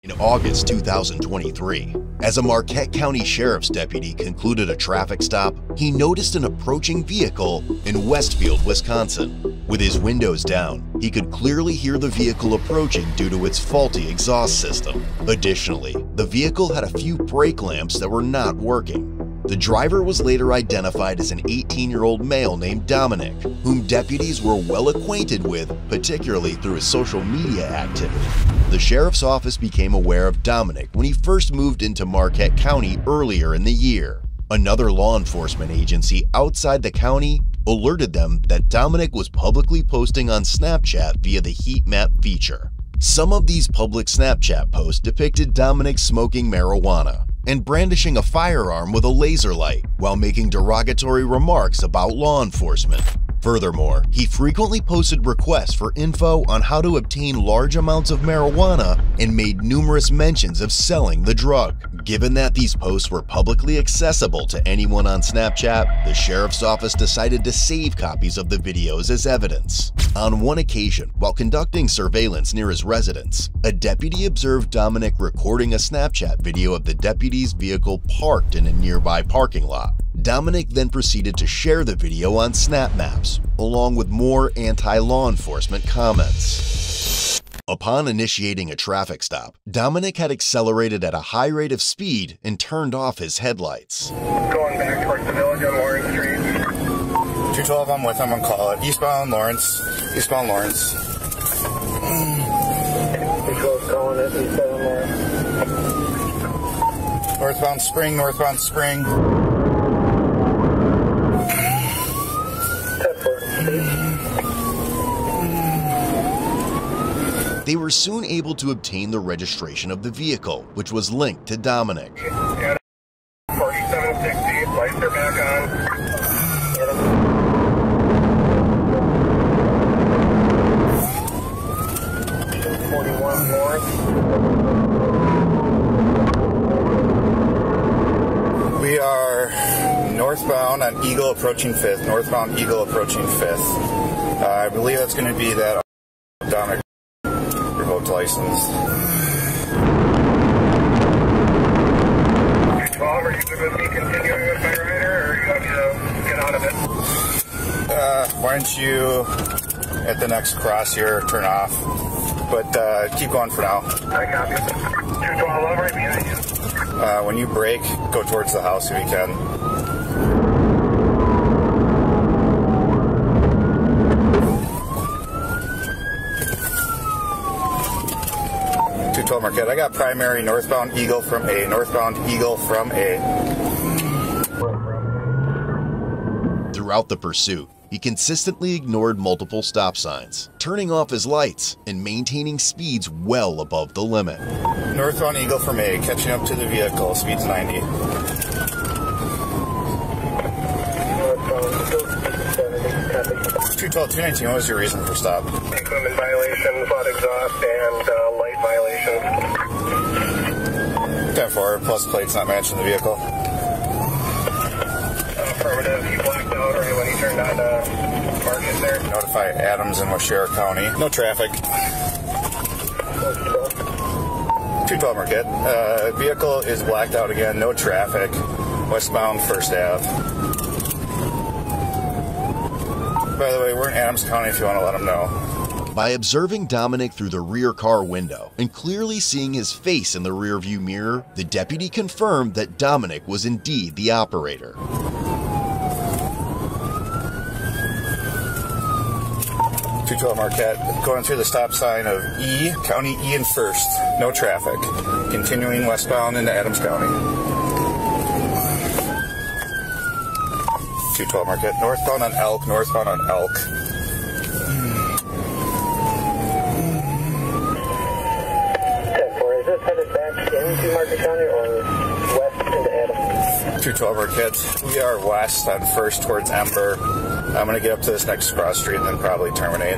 In August 2023, as a Marquette County Sheriff's deputy concluded a traffic stop, he noticed an approaching vehicle in Westfield, Wisconsin. With his windows down, he could clearly hear the vehicle approaching due to its faulty exhaust system. Additionally, the vehicle had a few brake lamps that were not working. The driver was later identified as an 18-year-old male named Dominic, whom deputies were well acquainted with, particularly through his social media activity. The sheriff's office became aware of Dominic when he first moved into Marquette County earlier in the year. Another law enforcement agency outside the county alerted them that Dominic was publicly posting on Snapchat via the heat map feature. Some of these public Snapchat posts depicted Dominic smoking marijuana and brandishing a firearm with a laser light while making derogatory remarks about law enforcement. Furthermore, he frequently posted requests for info on how to obtain large amounts of marijuana and made numerous mentions of selling the drug. Given that these posts were publicly accessible to anyone on Snapchat, the sheriff's office decided to save copies of the videos as evidence. On one occasion, while conducting surveillance near his residence, a deputy observed Dominic recording a Snapchat video of the deputy's vehicle parked in a nearby parking lot. Dominic then proceeded to share the video on Snap Maps, along with more anti-law enforcement comments. Upon initiating a traffic stop, Dominic had accelerated at a high rate of speed and turned off his headlights. Going back towards the village on Lawrence Street. 212, I'm with him on call it. Eastbound Lawrence. Eastbound Lawrence. 212 calling it, eastbound Lawrence. Northbound Spring, northbound Spring. They were soon able to obtain the registration of the vehicle, which was linked to Dominic. 4760, lights are back on. 41 Lawrence. We are northbound on Eagle approaching 5th. Northbound Eagle approaching 5th. I believe that's going to be that Dominic revoked license. 212, are you good with me continuing with my rider, or are you going to get out of it? Why don't you, at the next cross here, turn off. But keep going for now. I copy. 212 over, right behind you. When you brake, go towards the house if you can. 212 Marquette. I got primary northbound Eagle from A. Northbound Eagle from A. Throughout the pursuit, he consistently ignored multiple stop signs, turning off his lights and maintaining speeds well above the limit. Northbound Eagle from A, catching up to the vehicle, speed's 90. 212, 219, what was your reason for stop? Equipment violations, loud exhaust, and light violations. 10-4, plus plates not matching the vehicle. Affirmative, you blacked out right when you turned on Market there. Notify Adams and Washera County. No traffic. 212 Marquette. Vehicle is blacked out again, no traffic. Westbound First Ave. By the way, we're in Adams County if you want to let them know. By observing Dominic through the rear car window and clearly seeing his face in the rearview mirror, the deputy confirmed that Dominic was indeed the operator. 212 Marquette, going through the stop sign of E, County E and First. No traffic. Continuing westbound into Adams County. 212 Marquette, northbound on Elk, northbound on Elk. 10-4, is this headed back into Market County or west into Adams? 212 Marquette, we are west on First towards Ember. I'm going to get up to this next cross street and then probably terminate.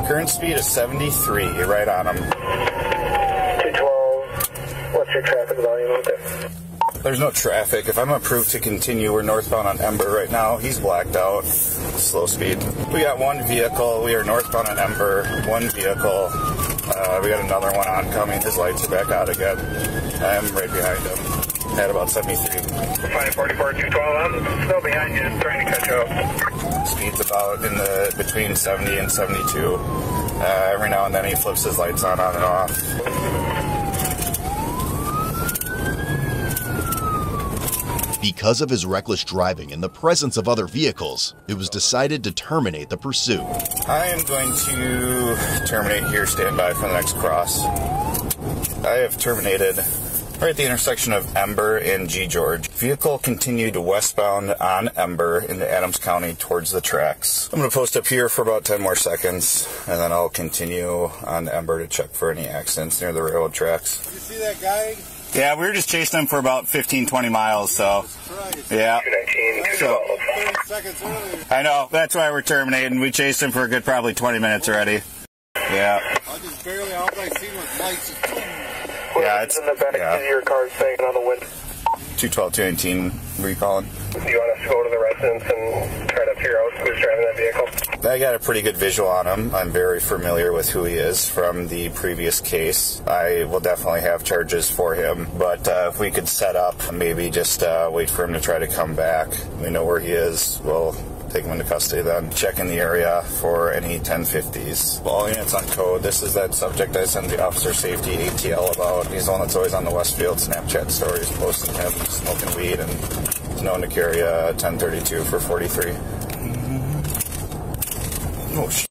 Current speed is 73, you're right on them. 212, what's your traffic volume out there? There's no traffic. If I'm approved to continue, we're northbound on Ember right now. He's blacked out. Slow speed. We got one vehicle. We are northbound on Ember. One vehicle. We got another one oncoming. His lights are back out again. I'm right behind him at about 73. 544, 212. I'm still behind you, just trying to catch up. Speed's about in the between 70 and 72. Every now and then he flips his lights on and off. Because of his reckless driving in the presence of other vehicles, it was decided to terminate the pursuit. I am going to terminate here. Stand by for the next cross. I have terminated right at the intersection of Ember and G. George. Vehicle continued westbound on Ember into Adams County towards the tracks. I'm going to post up here for about 10 more seconds, and then I'll continue on Ember to check for any accidents near the railroad tracks. Did you see that guy? Yeah, we were just chasing him for about 15-20 miles, so yeah. 219, So 30 seconds earlier. I know, that's why we're terminating. We chased him for a good probably 20 minutes already. Yeah. I just barely, all I seen was lights. Yeah, it's in the back yeah. of your car staying on the window. 212, 219, were you calling? Do you want us to go to the residence and try to figure out who's driving that vehicle? I got a pretty good visual on him. I'm very familiar with who he is from the previous case. I will definitely have charges for him, but if we could set up, maybe just wait for him to try to come back. We know where he is. We'll take him into custody then. Check in the area for any 1050s. All units on code. This is that subject I sent the officer safety ATL about. He's the one that's always on the Westfield Snapchat stories posting him smoking weed, and he's known to carry a 1032 for 43. Oh, shit.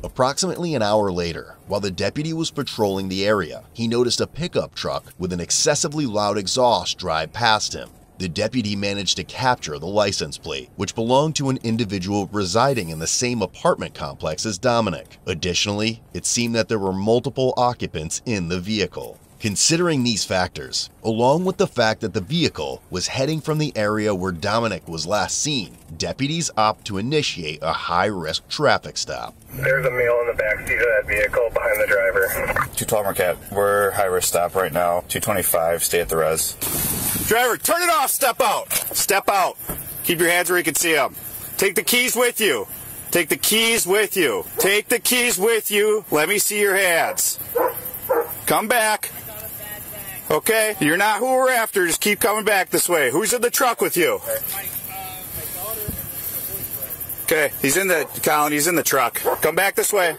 Approximately an hour later, while the deputy was patrolling the area, he noticed a pickup truck with an excessively loud exhaust drive past him. The deputy managed to capture the license plate, which belonged to an individual residing in the same apartment complex as Dominic. Additionally, it seemed that there were multiple occupants in the vehicle. Considering these factors, along with the fact that the vehicle was heading from the area where Dominic was last seen, deputies opt to initiate a high-risk traffic stop. There's a male in the back seat of that vehicle behind the driver. 212 Marquette, we're high-risk stop right now. 225, stay at the res. Driver, turn it off, step out. Step out. Keep your hands where you can see them. Take the keys with you. Take the keys with you. Take the keys with you. Let me see your hands. Come back. Okay, you're not who we're after. Just keep coming back this way. Who's in the truck with you? Okay, he's in the Colin. He's in the truck. Come back this way.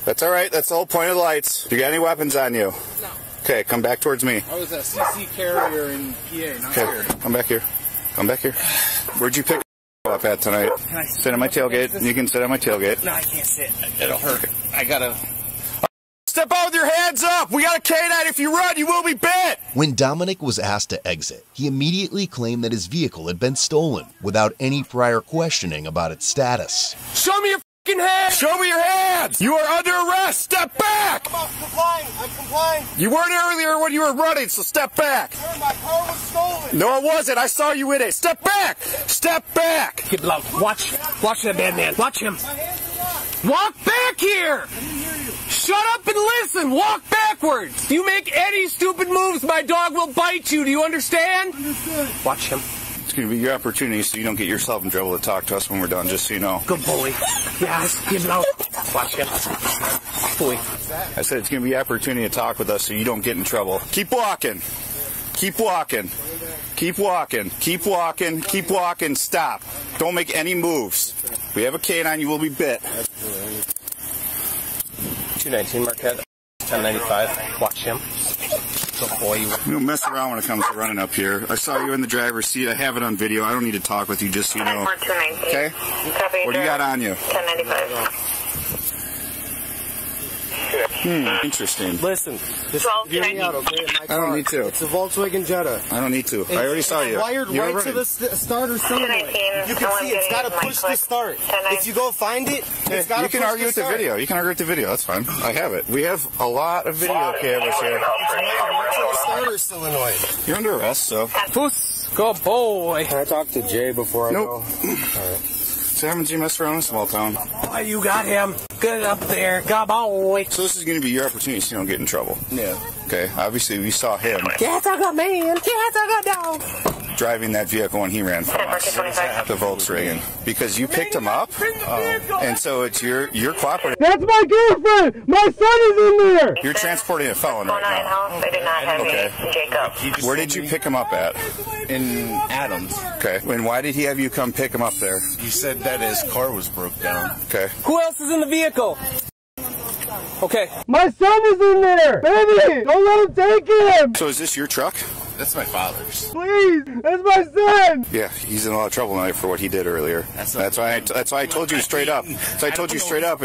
That's all right. That's the whole point of the lights. You got any weapons on you? No. Okay, come back towards me. I was a CC carrier in PA, not Okay, here. come back here. Come back here. Where'd you pick up at tonight? Sit on my tailgate. You can sit on my tailgate. No, I can't sit. It'll hurt. I gotta... Step out with your hands up! We got a K-9. If you run, you will be bit! When Dominic was asked to exit, he immediately claimed that his vehicle had been stolen, without any prior questioning about its status. Show me your f***ing hands! Show me your hands! You are under arrest! Step back! I'm complying. I'm complying. You weren't earlier when you were running, so step back! Sir, my car was stolen. No, it wasn't. I saw you in it. Step back! Step back! Get low. Watch that bad man. Watch him. Walk back here! Shut up and listen! Walk backwards! If you make any stupid moves, my dog will bite you. Do you understand? Understood. Watch him. It's going to be your opportunity so you don't get yourself in trouble to talk to us when we're done, just so you know. Good boy. Yes, give it out. Watch him. Boy. I said it's going to be your opportunity to talk with us so you don't get in trouble. Keep walking. Keep walking. Keep walking. Keep walking. Keep walking. Stop. Don't make any moves. If we have a K-9, you will be bit. 219 Marquette. 1095. Watch him. Good boy. You don't mess around when it comes to running up here. I saw you in the driver's seat. I have it on video. I don't need to talk with you, just so you know. Okay? What do you got on you? 1095. Interesting. Listen, just hear me out, okay? In my I don't car. need to. It's a Volkswagen Jetta. I don't need to. I already saw you. It's wired You were right to running. the starter solenoid. You can see it's got to push to start. If you go find it, it's got to You can push argue to with the start. video. You can argue with the video. That's fine. I have it. We have a lot of video cameras here. It's wired right to the starter solenoid. You're under arrest, so. Foos. Good boy. Can I talk to Jay before I Nope. go? All right. So haven't you messed around in a small town? Oh, you got him. Good up there. Good boy. So this is going to be your opportunity so you don't get in trouble. Yeah. Okay, obviously we saw him. Cat's a good man. Cat's a good dog. driving that vehicle when he ran from us, the Volkswagen, because you picked him up, and so it's your cooperative. That's my girlfriend! My son is in there! You're transporting a felon right now. They did not have Jacob. Where did you pick him up at? In Adams. Okay. And why did he have you come pick him up there? He said that his car was broke down. Okay. Who else is in the vehicle? Okay. My son is in there! Baby! Don't let him take him! So is this your truck? That's my father's. Please! That's my son! Yeah, he's in a lot of trouble tonight for what he did earlier. That's why I told you straight up. So I told you straight up,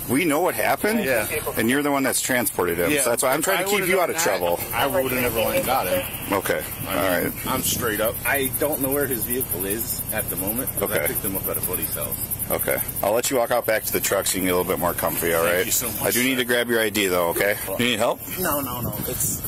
we know what happened, and you're the one that's transported him. So that's why I'm trying to keep you out of trouble. I would have never went and got him. Okay. All right. I'm straight up. I don't know where his vehicle is at the moment. Okay. I picked him up at a buddy's house. Okay. I'll let you walk out back to the truck so you can get a little bit more comfy, all right? Thank you so much, I do need to grab your ID, though, okay? You need help? No.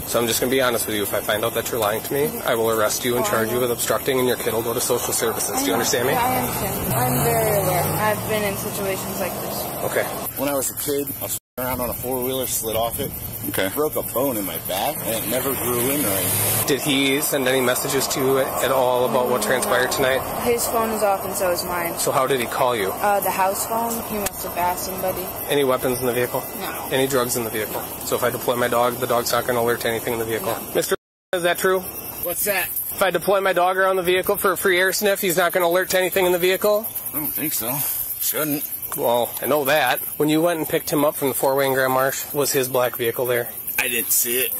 So I'm just going to be honest with you. If I find out that you're lying to me, I will arrest you and charge you with obstructing, and your kid will go to social services. Do you understand me? I understand. I'm very aware. I've been in situations like this. Okay. When I was a kid, I was around on a four-wheeler, slid off it. Okay. Broke a bone in my back, and it never grew in right. Did he send any messages to you at all about what transpired tonight? His phone is off, and so is mine. So how did he call you? The house phone. He must have asked somebody. Any weapons in the vehicle? No. Any drugs in the vehicle? So if I deploy my dog, the dog's not going to alert to anything in the vehicle? No. Mr. Is that true? What's that? If I deploy my dog around the vehicle for a free air sniff, he's not going to alert to anything in the vehicle? I don't think so. Shouldn't. Well, I know that. When you went and picked him up from the four-way in Grand Marsh, was his black vehicle there? I didn't see it.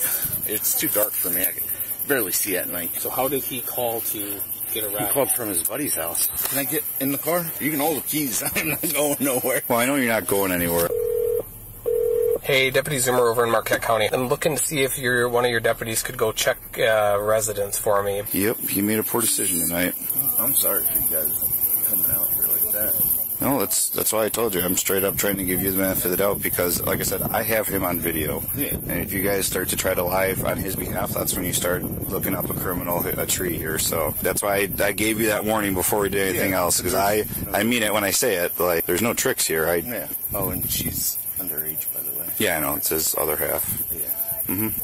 It's too dark for me. I can barely see at night. So how did he call to get a ride? He called from his buddy's house. Can I get in the car? You can hold the keys. I'm not going nowhere. Well, I know you're not going anywhere. Hey, Deputy Zimmer over in Marquette County. I'm looking to see if one of your deputies could go check residence for me. Yep, he made a poor decision tonight. I'm sorry for you guys coming out here like that. No, that's why I told you. I'm straight up trying to give you the benefit of the doubt because, like I said, I have him on video. Yeah. And if you guys start to try to lie on his behalf, that's when you start looking up a criminal a tree here. So that's why I gave you that warning before we did anything else because I mean it when I say it. Like, there's no tricks here. Yeah. Oh, and she's underage, by the way. Yeah, I know. It's his other half. Yeah.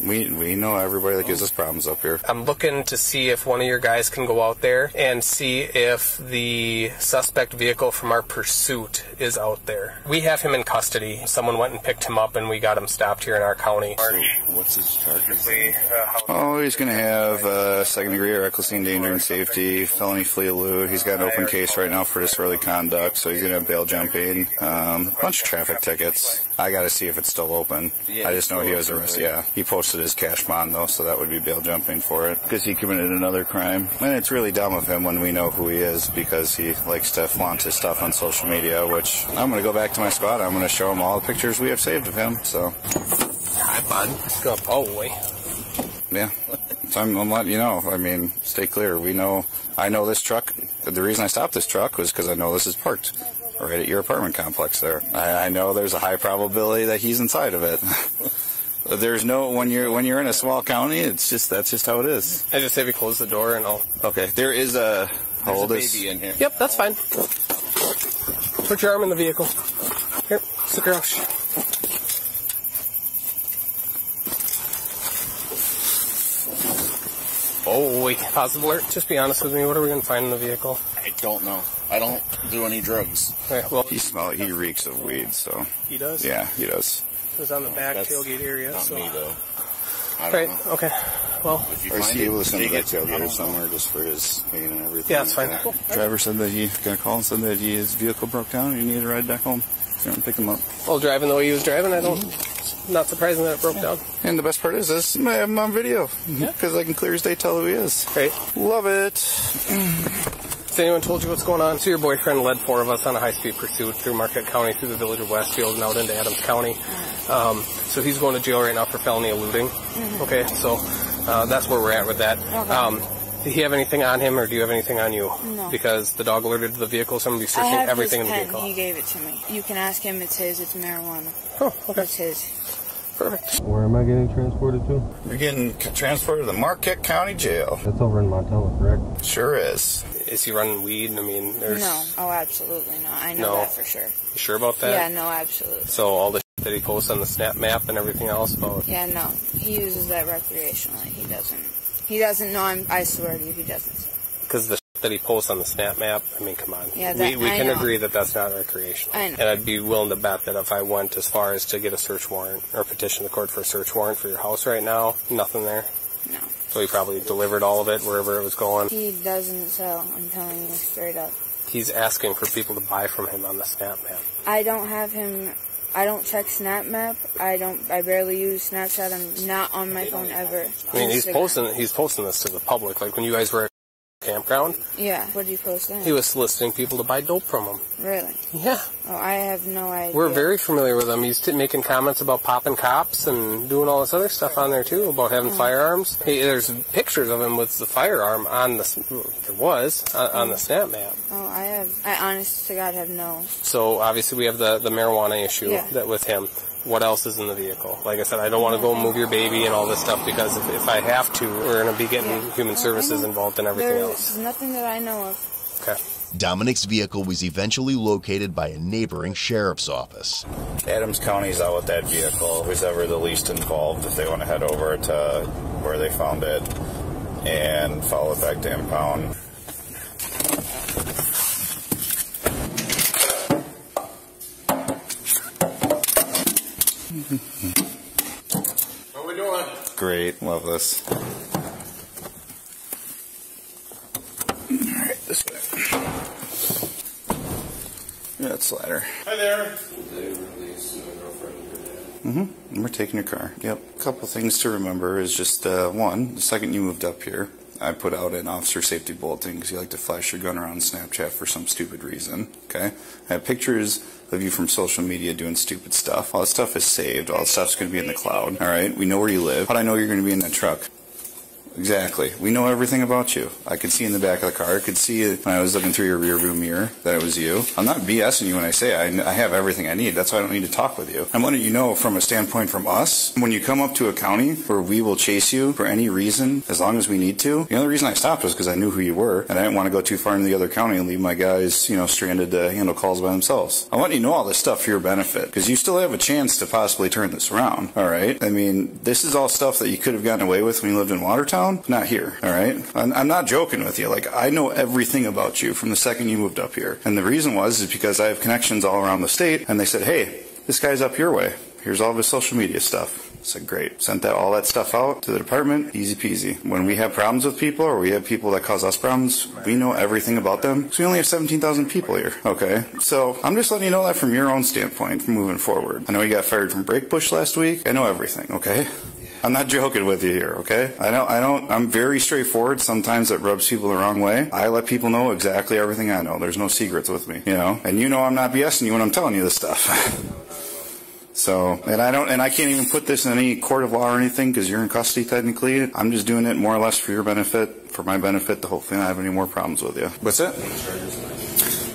We know everybody that gives us problems up here. I'm looking to see if one of your guys can go out there and see if the suspect vehicle from our pursuit is out there. We have him in custody. Someone went and picked him up and we got him stopped here in our county. So what's his charges? Oh, he's going to have second-degree reckless endanger and safety, felony flee elude. He's got an open case right now for disorderly conduct, so he's going to have bail jumping, bunch of traffic tickets. I got to see if it's still open. I just know he was arrested. Yeah, he posted his cash bond though, so that would be bail jumping for it because he committed another crime. And it's really dumb of him when we know who he is because he likes to flaunt his stuff on social media. Which I'm going to go back to my squad. I'm going to show him all the pictures we have saved of him. So, Hi, bud. Let's go. Oh, wait. Yeah, so I'm letting you know. I mean, stay clear. I know this truck. The reason I stopped this truck was because I know this is parked right at your apartment complex there. I know there's a high probability that he's inside of it. There's no when you're in a small county, that's just how it is. I just say we close the door and I'll. Okay, there is a. How old is? Baby in here. Yep, that's fine. Put your arm in the vehicle. Here, stick your ouch. Oh, wait. Positive alert. Just be honest with me. What are we going to find in the vehicle? I don't know. I don't do any drugs. Okay, well, He reeks of weed, so. he does? Yeah, he does. It was on the back That's tailgate area. Not so. me, though. I don't Right, know. okay. Well, If you Or is find he it, able to send take that it. tailgater somewhere just for his pain and everything? yeah, that's fine. Yeah. Driver said that he got a call and said that his vehicle broke down and he needed to ride back home. So I'm gonna pick him up. Well, driving the way he was driving, not surprising that it broke down. And the best part is this, I have him on video. Because I can clear as day tell who he is. Right. Love it. Has anyone told you what's going on? So your boyfriend led 4 of us on a high-speed pursuit through Marquette County, through the village of Westfield, and out into Adams County. So he's going to jail right now for felony eluding. Okay, so that's where we're at with that. Okay. Did he have anything on him, or do you have anything on you? No. Because the dog alerted to the vehicle, so I'm going to be I searching have everything in his the pen. vehicle. He gave it to me. You can ask him. It's his. It's marijuana. Oh, okay. It's his. Perfect. Where am I getting transported to? You're getting transported to the Marquette County Jail. That's over in Montella, correct? Sure is. Is he running weed? I mean, there's... No. Oh, absolutely not. I know No. that for sure. You sure about that? Yeah, no, absolutely. So all the shit that he posts on the Snap Map and everything else about... Yeah, no. He uses that recreationally. He doesn't know. I swear to you, he doesn't. because the shit that he posts on the Snap Map, I mean, come on. Yeah, we can agree that that's not recreational. I know. And I'd be willing to bet that if I went as far as to get a search warrant or petition the court for a search warrant for your house right now, nothing there. No. So he probably delivered all of it wherever it was going. He doesn't sell, I'm telling you straight up. He's asking for people to buy from him on the Snap Map. I don't have him, I don't check Snap Map, I barely use Snapchat, I'm not on my phone ever. I mean, he's Instagram. posting this to the public. Like when you guys were at campground, Yeah, what did you post then? he was soliciting people to buy dope from him. Really? Yeah. Oh, I have no idea. We're very familiar with him. He's making comments about popping cops and doing all this other stuff on there too, about having firearms. There's pictures of him with the firearm on the Snap Map. Oh, I honest to God have no. So obviously we have the marijuana issue Yeah. that with him. What else is in the vehicle? Like I said, I don't want to go move your baby and all this stuff because if I have to, we're going to be getting human services involved and everything else. There's nothing that I know of. Okay. Dominic's vehicle was eventually located by a neighboring sheriff's office. Adams County's out with that vehicle. Who's ever the least involved, if they want to head over to where they found it and follow it back to impound. What are we doing? Great, love this. Alright, this way. Yeah, it's slider. Hi there. We're taking your car. Yep. A couple things to remember is just, one, the second you moved up here, I put out an officer safety bulletin because you like to flash your gun around Snapchat for some stupid reason, okay? I have pictures of you from social media doing stupid stuff. All that stuff is saved. All that stuff's going to be in the cloud, all right? We know where you live. How'd I know you're going to be in that truck? Exactly. We know everything about you. I could see in the back of the car. I could see it when I was looking through your rear view mirror that it was you. I'm not BSing you when I say I have everything I need. That's why I don't need to talk with you. I'm letting you know from a standpoint from us, when you come up to a county where we will chase you for any reason, as long as we need to. The only reason I stopped was because I knew who you were, and I didn't want to go too far into the other county and leave my guys, stranded to handle calls by themselves. I want you to know all this stuff for your benefit, because you still have a chance to possibly turn this around, all right? I mean, this is all stuff that you could have gotten away with when you lived in Watertown, not here. All right? I'm not joking with you. Like, I know everything about you from the second you moved up here. And the reason is because I have connections all around the state, and they said, hey, this guy's up your way. Here's all of his social media stuff. I said, great. Sent all that stuff out to the department, easy peasy. When we have problems with people, or we have people that cause us problems, we know everything about them. So we only have 17,000 people here, okay? So I'm just letting you know that from your own standpoint, moving forward. I know you got fired from Breakbush last week. I know everything, okay? I'm not joking with you here, okay? I'm very straightforward. Sometimes it rubs people the wrong way. I let people know exactly everything I know. There's no secrets with me, And I'm not BSing you when I'm telling you this stuff. So, and I can't even put this in any court of law or anything because you're in custody technically. I'm just doing it more or less for your benefit, for my benefit, to hopefully not have any more problems with you. What's that?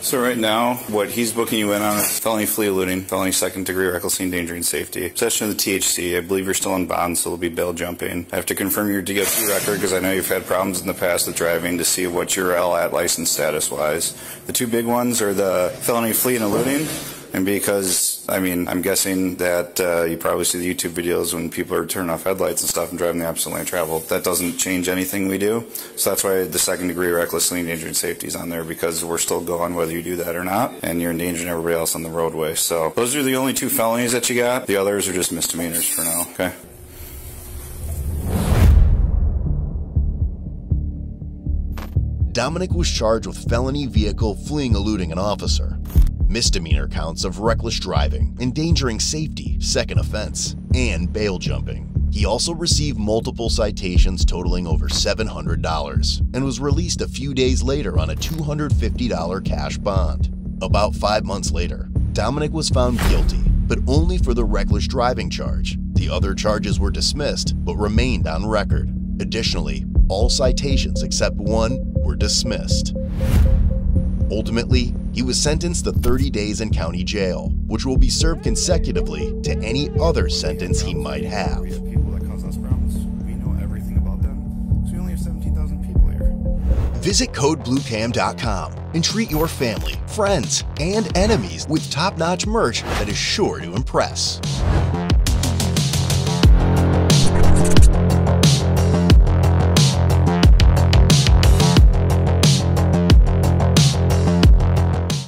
So right now, what he's booking you in on is felony flee eluding, felony second-degree recklessly endangering safety, possession of the THC. I believe you're still in bond, so it'll be bail jumping. I have to confirm your DFP record because I know you've had problems in the past with driving to see what your LAT license status-wise. The two big ones are the felony flee and eluding. And because, I'm guessing that you probably see the YouTube videos when people are turning off headlights and stuff and driving the opposite lane of travel. That doesn't change anything we do. So that's why the second-degree recklessly endangering safety is on there, because we're still going whether you do that or not, and you're endangering everybody else on the roadway. So those are the only two felonies that you got. The others are just misdemeanors for now, okay? Dominic was charged with felony vehicle fleeing eluding an officer, misdemeanor counts of reckless driving, endangering safety, second offense, and bail jumping. He also received multiple citations totaling over $700 and was released a few days later on a $250 cash bond. About 5 months later, Dominic was found guilty, but only for the reckless driving charge. The other charges were dismissed, but remained on record. Additionally, all citations except one were dismissed. Ultimately, he was sentenced to 30 days in county jail, which will be served consecutively to any other sentence he might have. We have people that cause us problems. We know everything about them. So we only have 17,000 people here. Visit CodeBlueCam.com and treat your family, friends, and enemies with top-notch merch that is sure to impress.